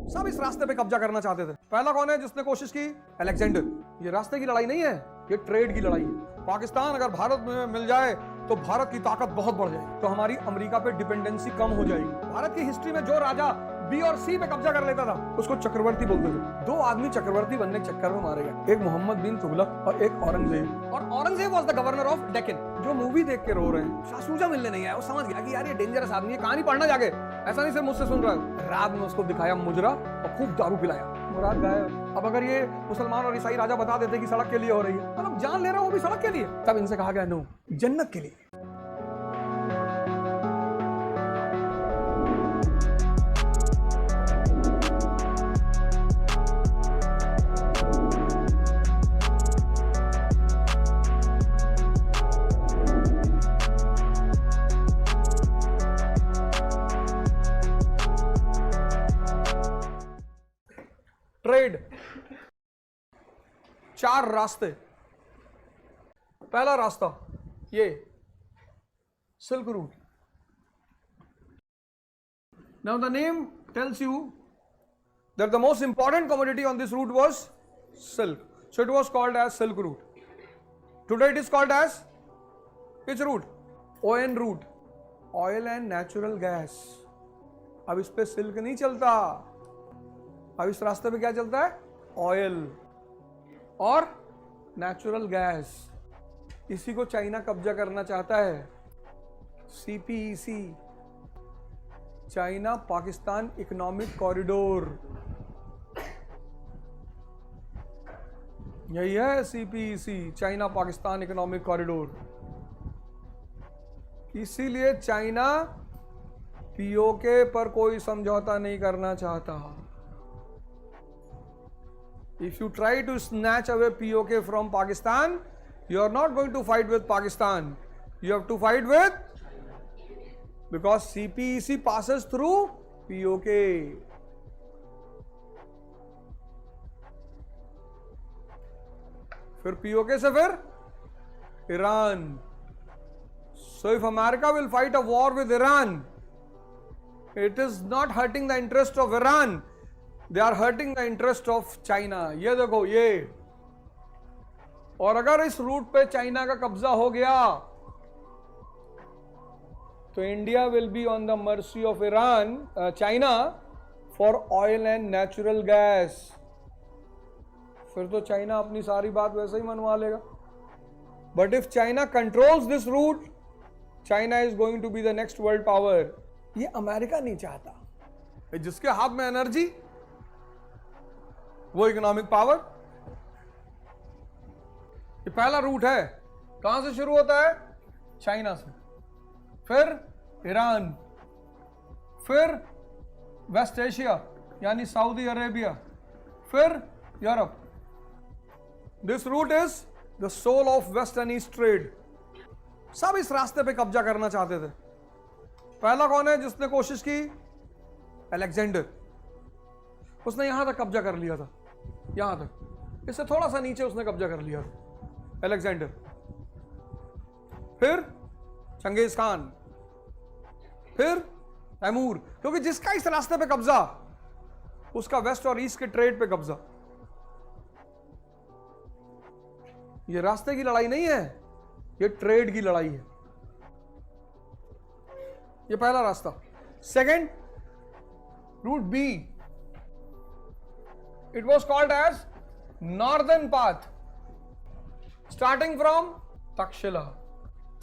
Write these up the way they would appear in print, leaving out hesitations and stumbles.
सब इस रास्ते पे कब्जा करना चाहते थे। पहला कौन है जिसने कोशिश की? अलेक्जेंडर। ये रास्ते की लड़ाई नहीं है, ये ट्रेड की लड़ाई है। पाकिस्तान अगर भारत में मिल जाए तो भारत की ताकत बहुत बढ़ जाएगी, तो हमारी अमेरिका पे डिपेंडेंसी कम हो जाएगी। भारत की हिस्ट्री में जो राजा बी और सी पे कब्जा कर लेता था उसको चक्रवर्ती बोलते थे। दो आदमी चक्रवर्ती बनने के चक्कर में मारे गए, एक मोहम्मद बिन तुगलक और एक औरंगजेब। और Aurangzeb was the governor of Deccan. जो मूवी देख के रो रहे हैं, शाहसूजा मिलने नहीं आया, वो समझ गया कि यार ये डेंजरस आदमी है, कहानी पढ़ना जाके, ऐसा नहीं सिर्फ मुझसे सुन रहा है। रात में उसको दिखाया मुजरा और खूब दारू पिलाया, मुराद गायब। अब अगर ये मुसलमान और ईसाई राजा बता देते कि सड़क के लिए हो रही है, मतलब जान ले रहा वो भी सड़क के लिए, तब इनसे कहा गया नो, जन्नत के लिए। ट्रेड, चार रास्ते। पहला रास्ता ये silk route. Now the name tells you that the most important commodity on this route was silk, so it was called as silk route. Today it is called as which route? O N route, oil and natural gas. अब इस पे silk नहीं चलता, अब इस रास्ते पे क्या चलता है? ऑयल और नेचुरल गैस। इसी को चाइना कब्जा करना चाहता है। CPEC, China Pakistan economic corridor, यही है CPEC, China Pakistan economic corridor. इसीलिए चाइना पीओके पर कोई समझौता नहीं करना चाहता। If you try to snatch away POK from Pakistan, you are not going to fight with Pakistan. You have to fight with, because CPEC passes through POK. फिर POK से फिर Iran. So if America will fight a war with Iran, it is not hurting the interest of Iran. They are hurting the interest of China. ये देखो ये, और अगर इस root पे चाइना का कब्जा हो गया तो India will be on the mercy of Iran, China, for oil and natural gas. फिर तो चाइना अपनी सारी बात वैसे ही मनवा लेगा। But if China controls this route, China is going to be the next world power. ये अमेरिका नहीं चाहता। जिसके हाथ में एनर्जी वो इकोनॉमिक पावर। ये पहला रूट है, कहां से शुरू होता है? चाइना से, फिर ईरान, फिर वेस्ट एशिया यानी सऊदी अरेबिया, फिर Europe. This route is the soul of west and east trade. सब इस रास्ते पे कब्जा करना चाहते थे। पहला कौन है जिसने कोशिश की? अलेक्जेंडर। उसने यहां तक कब्जा कर लिया था, यहां तक, इससे थोड़ा सा नीचे उसने कब्जा कर लिया था अलेक्जेंडर। फिर चंगेज खान, फिर तैमूर। क्योंकि जिसका इस रास्ते पे कब्जा, उसका वेस्ट और ईस्ट के ट्रेड पे कब्जा। ये रास्ते की लड़ाई नहीं है, ये ट्रेड की लड़ाई है। ये पहला रास्ता। Second, route B, it was called as northern path, starting from Takshila.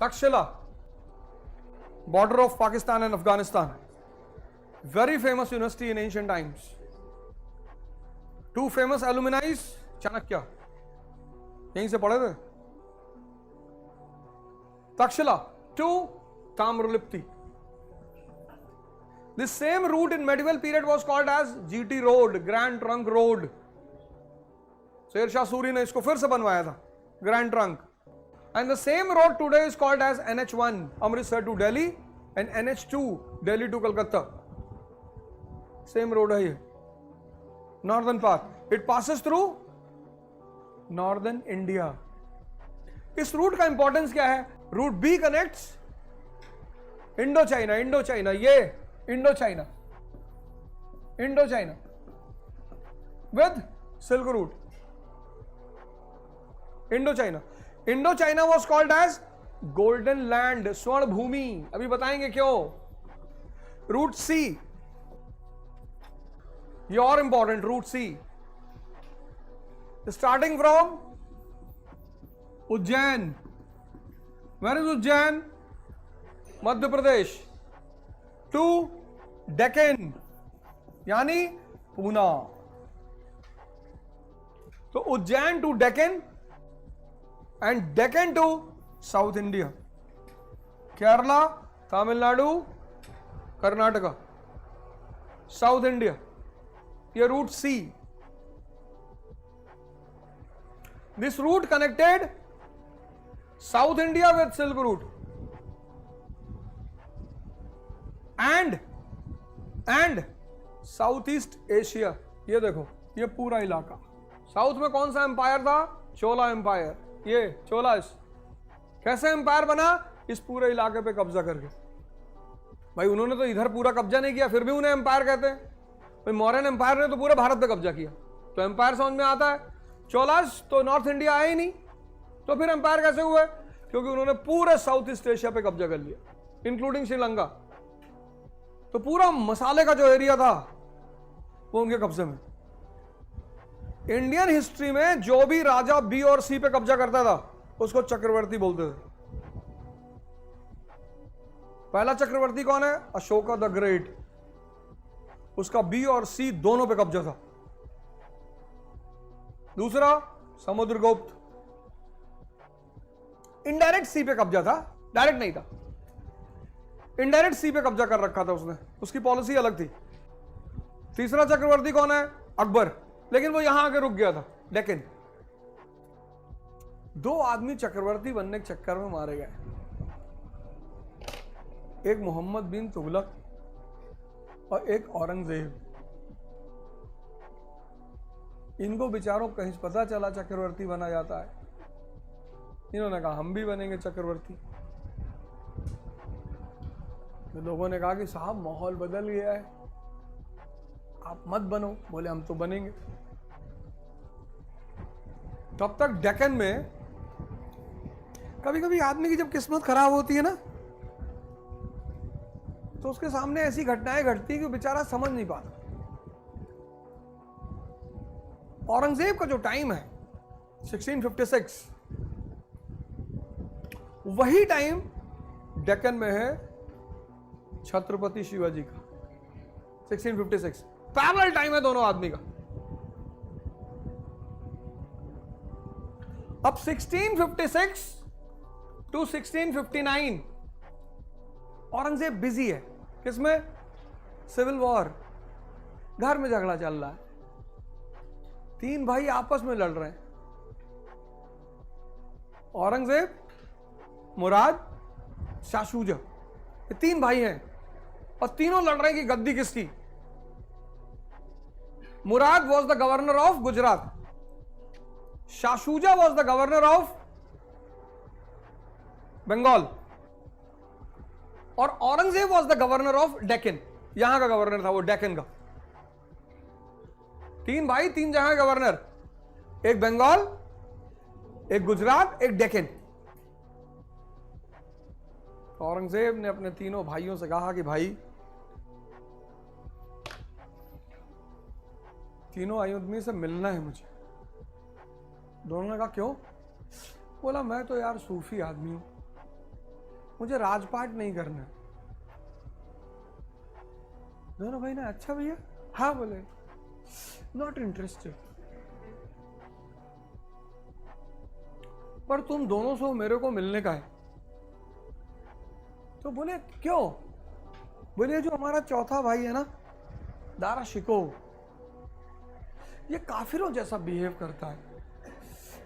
Takshila, border of Pakistan and Afghanistan, very famous university in ancient times. Two famous alumni, Chanakya, यहीं से पढ़े थे। Takshila to Tamralipti. This same route in medieval period was called as GT Road, Grand Trunk Road. Sher Shah Suri ने इसको फिर से बनवाया था, Grand Trunk. And the same road today is called as NH1, Amritsar to Delhi, and NH2, Delhi to Kolkata. Same road है ये, Northern path. It passes through Northern India. इस route का इंपॉर्टेंस क्या है? Route B connects Indo China, ये Indo China, with Silk Route. Indo China was called as golden land, स्वर्ण भूमि। अभी बताएंगे क्यों। रूट सी, ये और important, route C starting from Ujjain. Where is Ujjain? Madhya Pradesh, to Deccan यानी पूना। तो Ujjain to Deccan and Deccan to south India, Kerala, Tamil Nadu, Karnataka, south India, ये route C. This root connected south India with silk route and south east Asia. ये देखो, ये पूरा इलाका। साउथ में कौन सा एम्पायर था? चोला एम्पायर। ये चोलास कैसे एम्पायर बना? इस पूरे इलाके पे कब्जा करके। भाई उन्होंने तो इधर पूरा कब्जा नहीं किया, फिर भी उन्हें एम्पायर कहते हैं। भाई मौर्यन एम्पायर ने तो पूरे भारत पे कब्जा किया, तो एम्पायर समझ में आता है। चोलास तो नॉर्थ इंडिया आए ही नहीं, तो फिर एम्पायर कैसे हुए? क्योंकि उन्होंने पूरे साउथ ईस्ट एशिया पे कब्जा कर लिया, इंक्लूडिंग श्रीलंका। तो पूरा मसाले का जो एरिया था वो उनके कब्जे में। इंडियन हिस्ट्री में जो भी राजा बी और सी पे कब्जा करता था उसको चक्रवर्ती बोलते थे। पहला चक्रवर्ती कौन है? Ashoka the great. उसका बी और सी दोनों पे कब्जा था। दूसरा समुद्रगुप्त, इनडायरेक्ट सी पे कब्जा था, डायरेक्ट नहीं था। इनडायरेक्ट सी पे कब्जा कर रखा था उसने, उसकी पॉलिसी अलग थी। तीसरा चक्रवर्ती कौन है? अकबर, लेकिन वो यहां आके रुक गया था, डेक्कन। दो आदमी चक्रवर्ती बनने के चक्कर में मारे गए, एक मोहम्मद बिन तुगलक और एक औरंगजेब। इनको बेचारों को कहीं पता चला चक्रवर्ती बना जाता है, इन्होंने कहा हम भी बनेंगे चक्रवर्ती। तो लोगों ने कहा कि साहब माहौल बदल गया है, आप मत बनो। बोले हम तो बनेंगे। तब तक डेक्कन में कभी कभी आदमी की जब किस्मत खराब होती है ना, तो उसके सामने ऐसी घटनाएं घटती है कि बेचारा समझ नहीं पाता। औरंगजेब का जो टाइम है 1656, वही टाइम डेक्कन में है छत्रपति शिवाजी का, 1656। पैरेलल टाइम है दोनों आदमी का। अब 1656 टू 1659 औरंगजेब बिजी है। किसमें? सिविल वॉर, घर में झगड़ा चल रहा है, तीन भाई आपस में लड़ रहे हैं। औरंगजेब, मुराद, शाह शुजा, ये तीन भाई हैं और तीनों लड़ रहे हैं कि गद्दी किसकी। Murad was the governor of Gujarat, Shah Shuja was the governor of Bengal और Aurangzeb was the governor of Deccan. यहां का गवर्नर था वो, डेक्कन का। तीन भाई, तीन जगह गवर्नर, एक बंगाल, एक गुजरात, एक डेक्कन। औरंगजेब ने अपने तीनों भाइयों से कहा कि भाई तीनों आदमी से मिलना है मुझे। दोनों ने कहा क्यों? बोला मैं तो यार सूफी आदमी हूं, मुझे राजपाट नहीं करना है। दोनों भाई ने अच्छा भैया, हाँ बोले नॉट इंटरेस्टेड। पर तुम दोनों से मेरे को मिलने का है। तो बोले क्यों? बोले जो हमारा चौथा भाई है ना, दारा शिको, ये काफिरों जैसा बिहेव करता है,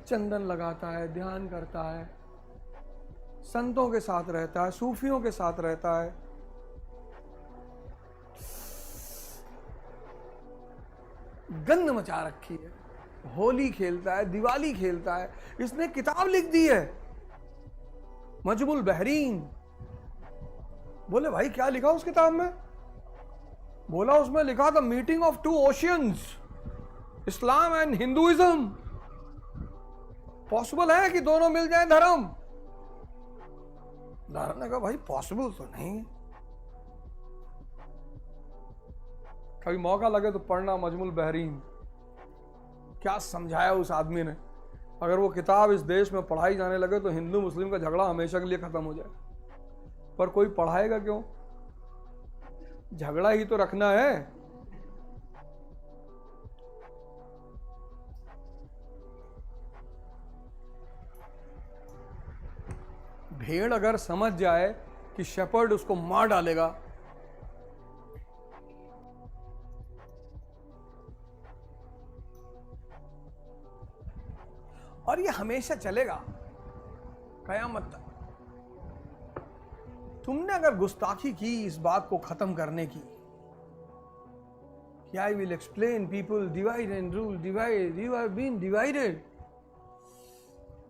चंदन लगाता है, ध्यान करता है, संतों के साथ रहता है, सूफियों के साथ रहता है। गंद मचा रखी है, होली खेलता है, दिवाली खेलता है। इसने किताब लिख दी है मजमुल बहरीन। बोले भाई क्या लिखा उस किताब में? बोला उसमें लिखा था meeting of two oceans, Islam and Hinduism, possible है कि दोनों मिल जाए धर्म? धर्म ने कहा भाई पॉसिबल तो नहीं। कभी मौका लगे तो पढ़ना मजमुल बहरीन, क्या समझाया उस आदमी ने। अगर वो किताब इस देश में पढ़ाई जाने लगे तो हिंदू मुस्लिम का झगड़ा हमेशा के लिए खत्म हो जाए। पर कोई पढ़ाएगा क्यों? झगड़ा ही तो रखना है। भेड़ अगर समझ जाए कि शेपर्ड उसको मार डालेगा, और ये हमेशा चलेगा कयामत तक। तुमने अगर गुस्ताखी की इस बात को खत्म करने की कि I will explain people divide and rule, divide, you have been divided,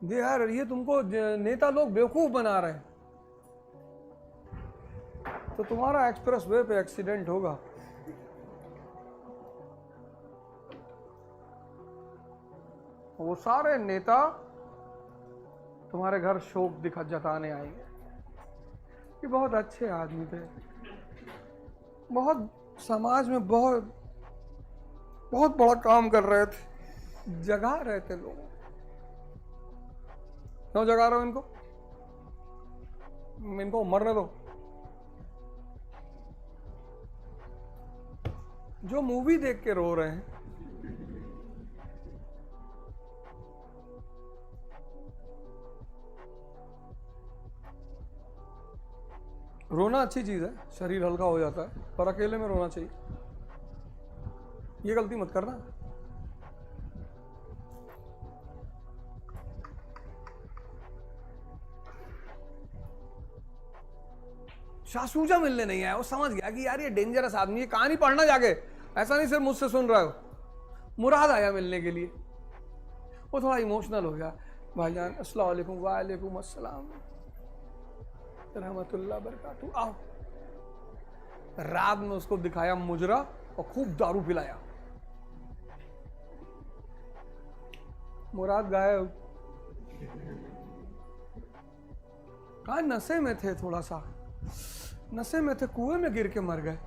they are, ये तुमको नेता लोग बेवकूफ बना रहे हैं, तो तुम्हारा एक्सप्रेस वे पे एक्सीडेंट होगा। वो सारे नेता तुम्हारे घर शोक दिखा जताने आएंगे कि बहुत अच्छे आदमी थे, बहुत समाज में बहुत बहुत बड़ा काम कर रहे थे, जगा रहे थे लोग। क्यों जगा रहे हो इनको? इनको मरने दो। जो मूवी देख के रो रहे हैं, रोना अच्छी चीज है, शरीर हल्का हो जाता है, पर अकेले में रोना चाहिए। ये गलती मत करना। शासूजा मिलने नहीं आया, वो समझ गया कि यार ये डेंजरस आदमी है, कहानी पढ़ना जाके, ऐसा नहीं सिर्फ मुझसे सुन रहे हो। मुराद आया मिलने के लिए, वो थोड़ा इमोशनल हो गया। भाईजान अस्सलाम वालेकुम। वालेकुम अस्सलाम रहमतुल्लाह बरकातहू, आओ। रात में उसको दिखाया मुजरा और खूब दारू पिलाया। मुराद गायब, कहा नशे में थे, थोड़ा सा नशे में थे, कुएं में गिर के मर गए।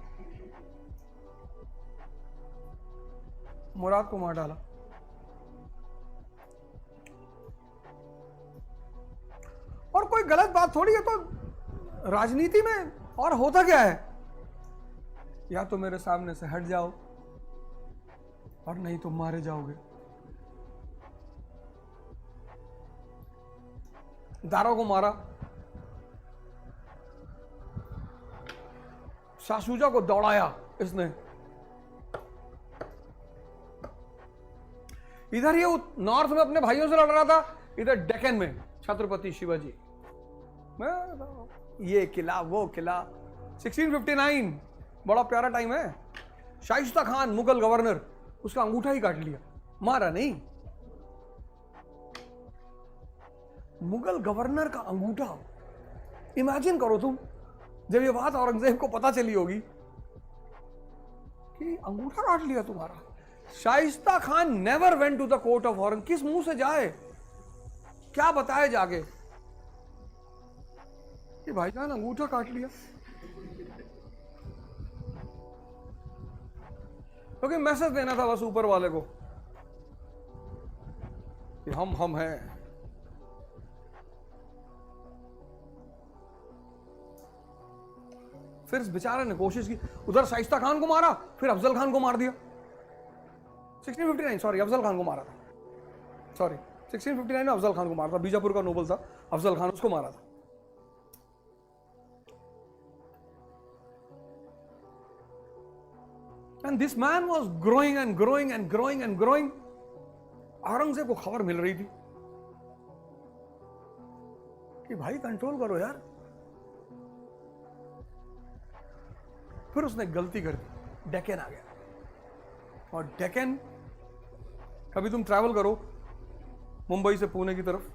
मुराद को मार डाला। और कोई गलत बात थोड़ी है। तो राजनीति में और होता क्या है, या तो मेरे सामने से हट जाओ और नहीं तो मारे जाओगे। दारों को मारा, शासूजा को दौड़ाया इसने। इधर ये नॉर्थ में अपने भाइयों से लड़ रहा था, इधर डेक्कन में छत्रपति शिवाजी, ये किला वो किला। 1659 बड़ा प्यारा टाइम है। शाइस्ता खान मुगल गवर्नर, उसका अंगूठा ही काट लिया, मारा नहीं। मुगल गवर्नर का अंगूठा, इमेजिन करो तुम, जब ये बात औरंगजेब को पता चली होगी कि अंगूठा काट लिया तुम्हारा। Shaista Khan never went to the court of Aurangzeb. किस मुंह से जाए, क्या बताए जाके कि भाईजान अंगूठा काट लिया? क्योंकि मैसेज देना था बस ऊपर वाले को कि हम हैं। फिर इस बेचारे ने कोशिश की, उधर शाइस्ता खान को मारा, फिर अफजल खान को मार दिया। 1659 सॉरी, अफजल खान को मारा था। सॉरी 1659 में अफजल खान को मारा था। बीजापुर का नोबल था अफजल खान, उसको मारा था। And this man was growing and growing and growing and growing. Aurangzeb को खबर मिल रही थी कि भाई कंट्रोल करो यार। फिर उसने गलती कर दी, डेक्कन आ गया। और डेक्कन, कभी तुम ट्रैवल करो मुंबई से पुणे की तरफ,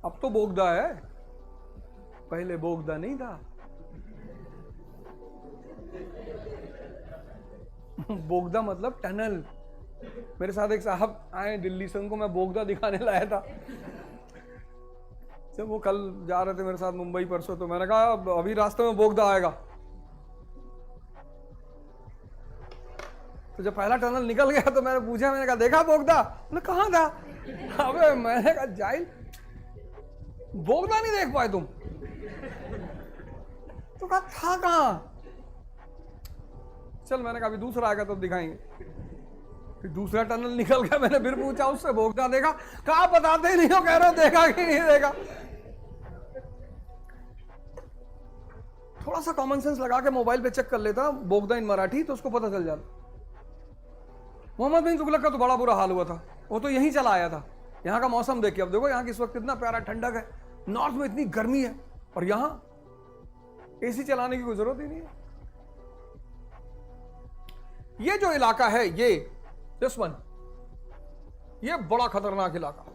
अब तो बोगदा है, पहले बोगदा नहीं था। बोगदा मतलब टनल, मेरे साथ एक साहब आए दिल्ली से, उनको मैं बोगदा दिखाने लाया था। जब वो कल जा रहे थे मेरे साथ मुंबई परसों, तो मैंने कहा अभी रास्ते में बोगदा आएगा। तो जब पहला टनल निकल गया तो मैंने पूछा, मैंने कहा देखा बोगदा? बोले कहाँ था? अबे मैंने कहा जाहिल, बोगदा नहीं देख पाए तुम? तो कहा था कहाँ? चल मैंने कहा अभी दूसरा आएगा तो दिखाएंगे। फिर दूसरा टनल निकल गया, मैंने फिर पूछा उससे बोगदा देखा? कहा बताते ही नहीं हो, कह रहे हो देखा कि नहीं देखा। थोड़ा सा कॉमन सेंस लगा के मोबाइल पे चेक कर लेता बोगदा इन मराठी, तो उसको पता चल जाता। मोहम्मद बिन तुगलक का तो बड़ा बुरा हाल हुआ था, वो तो यहीं चला आया था। यहाँ का मौसम देखिए, अब देखो यहाँ की इस वक्त इतना प्यारा ठंडक है, नॉर्थ में इतनी गर्मी है, और यहाँ एसी चलाने की कोई जरूरत ही नहीं है। ये जो इलाका है, ये दिस वन, ये बड़ा खतरनाक इलाका,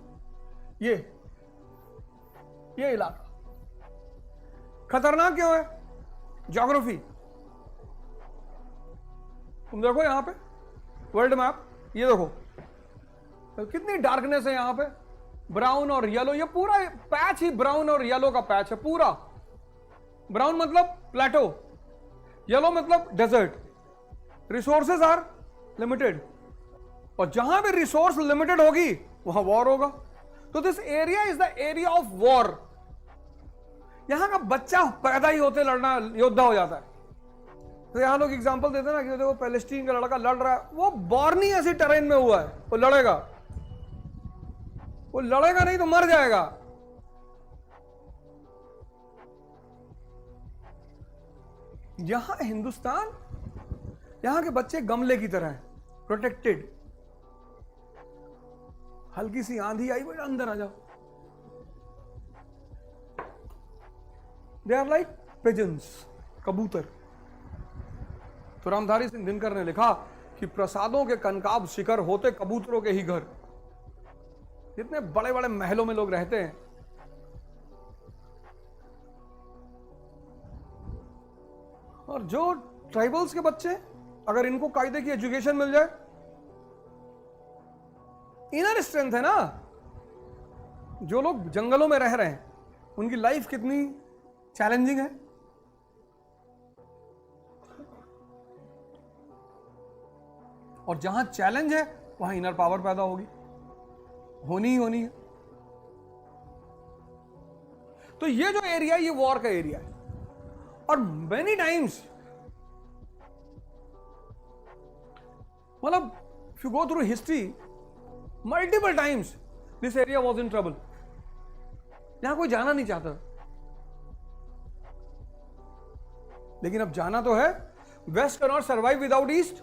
ये इलाका खतरनाक क्यों है? ज्योग्राफी तुम देखो यहाँ पे वर्ल्ड मैप, ये देखो कितनी डार्कनेस है यहाँ पे, ब्राउन और येलो, ये पूरा पैच ही ब्राउन और येलो का पैच है पूरा। ब्राउन मतलब प्लेटो, येलो मतलब डेजर्ट। रिसोर्सेज आर लिमिटेड, और जहां भी रिसोर्स लिमिटेड होगी वहां वॉर होगा। तो this area is the area of war. यहां का बच्चा पैदा ही होते लड़ना योद्धा हो जाता है। तो यहां लोग एग्जांपल देते हैं ना कि देखो पैलेस्टीन का लड़का लड़ रहा है, वो बॉर्न ही ऐसी टेरेन में हुआ है, वो लड़ेगा, वो लड़ेगा नहीं तो मर जाएगा। यहां हिंदुस्तान, यहां के बच्चे गमले की तरह हैं, प्रोटेक्टेड। हल्की सी आंधी आई, वो अंदर आ जाओ। दे आर लाइक पिजन्स, कबूतर। तो रामधारी सिंह दिनकर ने लिखा कि प्रसादों के कनकाब शिखर होते कबूतरों के ही घर। जितने बड़े बड़े महलों में लोग रहते हैं, और जो ट्राइबल्स के बच्चे, अगर इनको कायदे की एजुकेशन मिल जाए, इनर स्ट्रेंथ है ना। जो लोग जंगलों में रह रहे हैं उनकी लाइफ कितनी चैलेंजिंग है। और जहां चैलेंज है वहां इनर पावर पैदा होगी, होनी ही होनी है। तो ये जो एरिया, ये वॉर का एरिया है। और मेनी टाइम्स, मतलब if you go through history, multiple times this area was in trouble. यहां कोई जाना नहीं चाहता, लेकिन अब जाना तो है। West can not survive without east,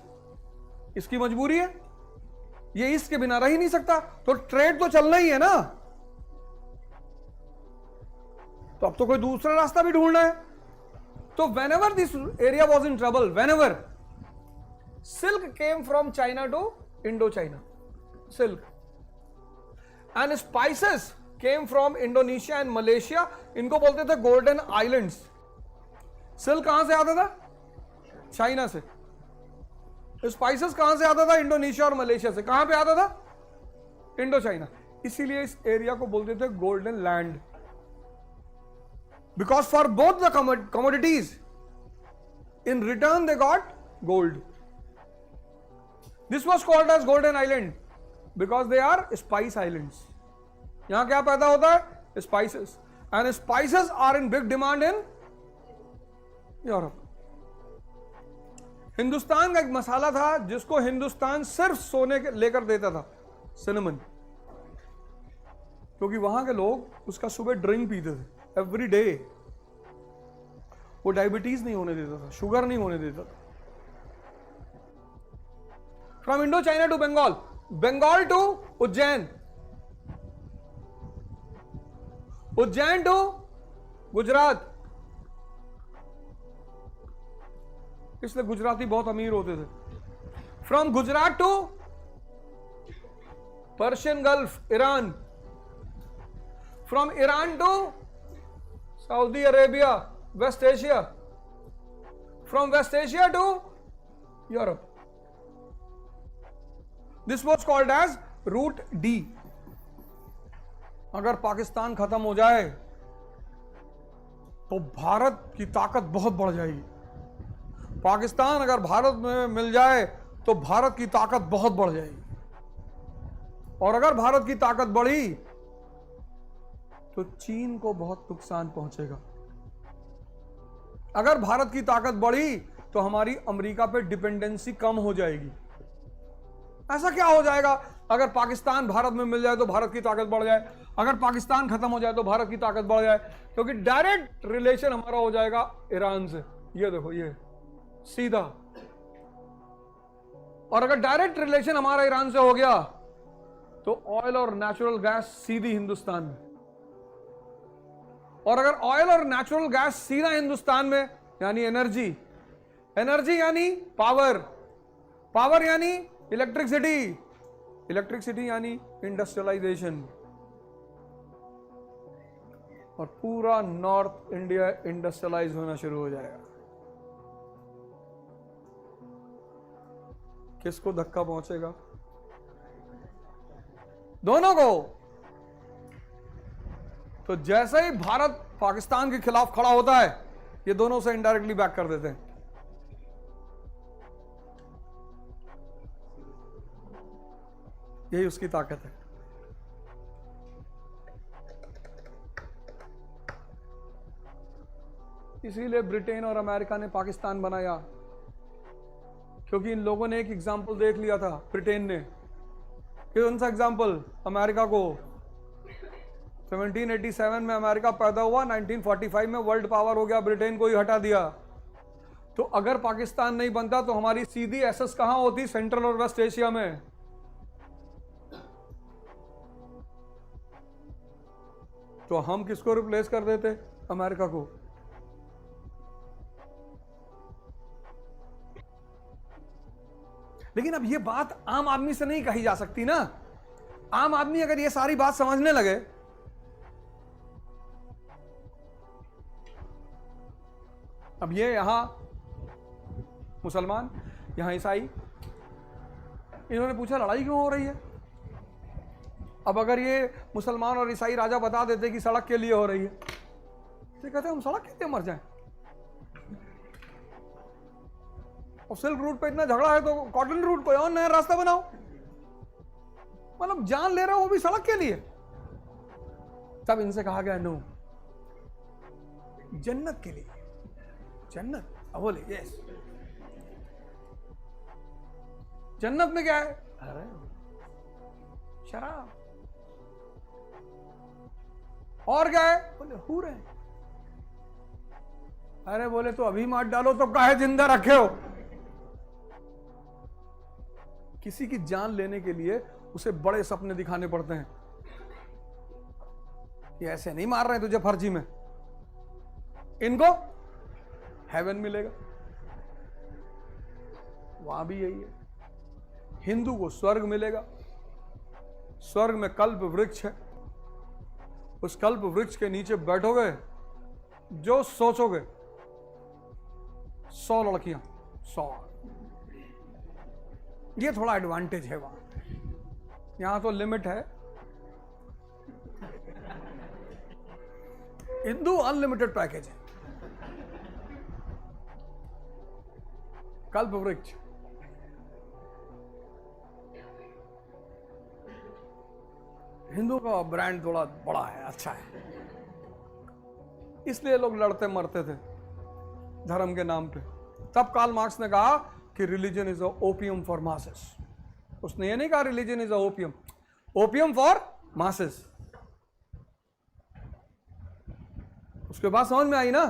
इसकी मजबूरी है। ये ईस्ट के बिना रह ही नहीं सकता, तो ट्रेड तो चलना ही है ना। तो अब तो कोई दूसरा रास्ता भी ढूंढना है। तो whenever this area was in trouble, whenever silk came from China to Indochina, silk, and spices came from Indonesia and Malaysia, इनको बोलते थे गोल्डन आइलैंड्स। सिल्क कहां से आता था? चाइना से। स्पाइसेस कहां से आता था? इंडोनेशिया और मलेशिया से। कहां पे आता था? Indo China. इसीलिए इस एरिया को बोलते थे golden land, because for both the commodities in return they got gold. This was called as golden island because they are spice islands. यहां क्या पैदा होता है? Spices, and spices are in big demand in Europe. Hindustan का एक मसाला था जिसको हिंदुस्तान सिर्फ सोने के लेकर देता था, सिनेमन, क्योंकि वहां के लोग उसका सुबह ड्रिंक पीते थे एवरी डे। वो डायबिटीज नहीं होने देता था, शुगर नहीं होने देता था। From Indo China to Bengal, Bengal to Ujjain, Ujjain to Gujarat. इसलिए गुजराती बहुत अमीर होते थे। From Gujarat to Persian Gulf, Iran. From Iran to Saudi Arabia, West Asia. From West Asia to Europe. This was called as route D. अगर पाकिस्तान खत्म हो जाए तो भारत की ताकत बहुत बढ़ जाएगी। पाकिस्तान अगर भारत में मिल जाए तो भारत की ताकत बहुत बढ़ जाएगी, और अगर भारत की ताकत बढ़ी तो चीन को बहुत नुकसान पहुंचेगा। अगर भारत की ताकत बढ़ी तो हमारी अमेरिका पे डिपेंडेंसी कम हो जाएगी। ऐसा क्या हो जाएगा? अगर पाकिस्तान भारत में मिल जाए तो भारत की ताकत बढ़ जाए, अगर पाकिस्तान खत्म हो जाए तो भारत की ताकत बढ़ जाए, क्योंकि डायरेक्ट रिलेशन हमारा हो जाएगा ईरान से। ये देखो, ये सीधा। और अगर डायरेक्ट रिलेशन हमारा ईरान से हो गया तो ऑयल और नेचुरल गैस सीधी हिंदुस्तान में। और अगर ऑयल और नेचुरल गैस सीधा हिंदुस्तान में, यानी एनर्जी, एनर्जी यानी पावर, पावर यानी इलेक्ट्रिसिटी, इलेक्ट्रिसिटी यानी इंडस्ट्रियलाइजेशन, और पूरा नॉर्थ इंडिया इंडस्ट्रियलाइज होना शुरू हो जाएगा। किसको धक्का पहुंचेगा? दोनों को। तो जैसे ही भारत पाकिस्तान के खिलाफ खड़ा होता है, ये दोनों से इनडायरेक्टली बैक कर देते हैं। यही उसकी ताकत है। इसीलिए ब्रिटेन और अमेरिका ने पाकिस्तान बनाया, क्योंकि इन लोगों ने एक एग्जाम्पल देख लिया था। ब्रिटेन ने कौन सा एग्जाम्पल? अमेरिका को। 1787 में अमेरिका पैदा हुआ, 1945 में वर्ल्ड पावर हो गया, ब्रिटेन को ही हटा दिया। तो अगर पाकिस्तान नहीं बनता तो हमारी सीधी एसेस कहां होती? सेंट्रल और वेस्ट एशिया में। तो हम किसको रिप्लेस कर देते? अमेरिका को। लेकिन अब ये बात आम आदमी से नहीं कही जा सकती ना। आम आदमी अगर ये सारी बात समझने लगे, अब ये यहां मुसलमान, यहां ईसाई, इन्होंने पूछा लड़ाई क्यों हो रही है? अब अगर ये मुसलमान और ईसाई राजा बता देते कि सड़क के लिए हो रही है, तो कहते हम सड़क के लिए मर जाएं। और सिल्क रूट पे इतना झगड़ा है तो कॉटन रूट कोई और नया रास्ता बनाओ। मतलब जान ले रहे हो वो भी सड़क के लिए। तब इनसे कहा गया नो, जन्नत के लिए। जन्नत? अब बोले यस। जन्नत में क्या है? अरे शराब। और क्या है? बोले हूर है। अरे बोले तो अभी मार डालो तो काहे जिंदा रखे हो? किसी की जान लेने के लिए उसे बड़े सपने दिखाने पड़ते हैं। ये ऐसे नहीं मार रहे तुझे फर्जी में, इनको हेवन मिलेगा। वहां भी यही है। हिंदू को स्वर्ग मिलेगा। स्वर्ग में कल्प वृक्ष है, उस कल्प वृक्ष के नीचे बैठोगे, जो सोचोगे 100 लड़कियां, 100। ये थोड़ा एडवांटेज है वहां। यहां तो लिमिट है। हिंदू अनलिमिटेड पैकेज है। कल्प वृक्ष। हिंदू का ब्रांड थोड़ा बड़ा है, अच्छा है, इसलिए लोग लड़ते मरते थे धर्म के नाम पे। तब कार्ल मार्क्स ने कहा कि religion is a opium for masses. उसने ये नहीं कहा religion is a opium, opium for masses. उसके बाद समझ में आई ना।